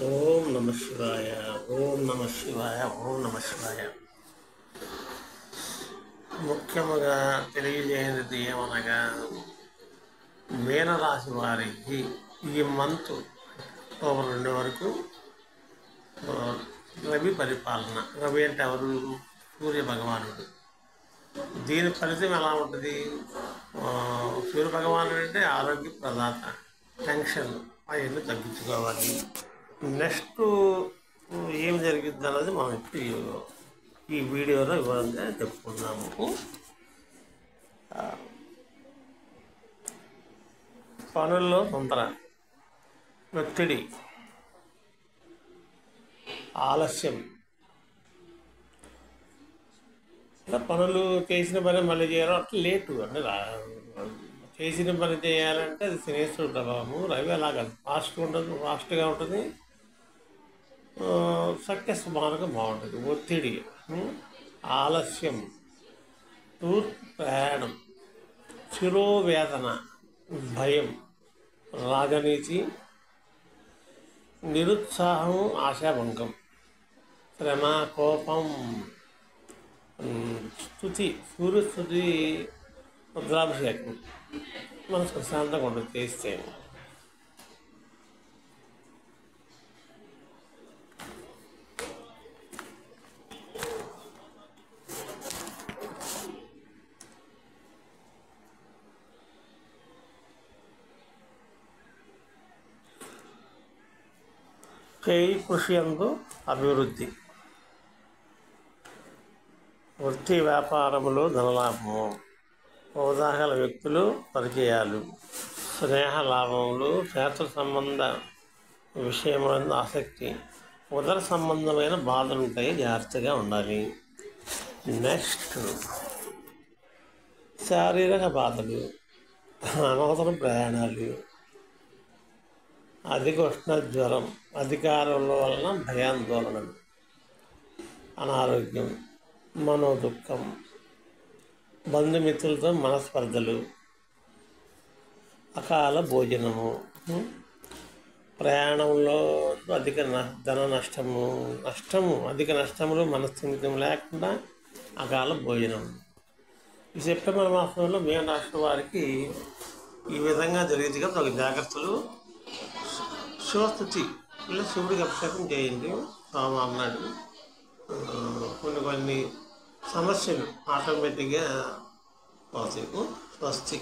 ఓం నమ శివాయ. ఓం నమ శివాయ. ఓం నమ శివాయ. ముఖ్యముగా తెలియజేయనిది ఏమనగా, మీనరాశి వారికి ఈ మంత్ అక్టోబర్ 2 వరకు రవి పరిపాలన. రవి అంటే ఎవరు? సూర్య భగవానుడు. దీని ఫలితం ఎలా ఉంటుంది? సూర్య భగవానుడు అంటే ఆరోగ్య ప్రదాత. టెన్షన్ అవన్నీ తగ్గించుకోవాలి. నెక్స్ట్ ఏం జరిగిద్ది అన్నది మనం ఇప్పుడు ఈ వీడియోలో వివరంగా చెప్పుకుందాము. పనుల్లో తొందర, ఒత్తిడి, ఆలస్యం, ఇలా పనులు చేసిన పని మళ్ళీ చేయడం అట్లా లేటు అంటే చేసిన పని చేయాలంటే అది శనేశ్వరుడు ప్రభావము. రవి అలాగా ఫాస్ట్గా ఉంటుంది, సక్సెస్ మార్గం బాగుంటుంది. ఒత్తిడి, ఆలస్యం, తూర్పు ప్రయాణం, శిరోవేదన, భయం, రాగనీతి, నిరుత్సాహం, ఆశాభంగం, శ్రమ, కోపం, సూర్యస్థుతి, రుద్రాభిషేకం. మనసు ప్రశాంతంగా ఉండదు చేస్తే. కృషి యందు అభివృద్ధి, వృత్తి వ్యాపారములో ధనలాభము, హోదాగల వ్యక్తులు పరిచయాలు, స్నేహ లాభములు, క్షేత్ర సంబంధ విషయములందు ఆసక్తి, ఉదర సంబంధమైన బాధలు ఉంటాయి, జాగ్రత్తగా ఉండాలి. నెక్స్ట్ శారీరక బాధలు, అనవసర ప్రయాణాలు, అధిక ఉష్ణ జ్వరం, అధికారుల వలన భయాందోళనలు, అనారోగ్యం, మనోదుఖం, బంధుమిత్రులతో మనస్పర్ధలు, అకాల భోజనము, ప్రయాణంలో అధిక ధన నష్టము, అధిక నష్టములు, మనస్థిమితం లేకుండా అకాల భోజనం. ఈ సెప్టెంబర్ మాసంలో మీన రాశి వారికి ఈ విధంగా జరిగేదిగా తగు జాగ్రత్తలు. శివస్థుతి ఇలా శివుడికి అభిషేకం చేయండి సోమవారం నాడు. కొన్ని సమస్యలు ఆటోమేటిక్గా పోతాయి. స్వస్తి.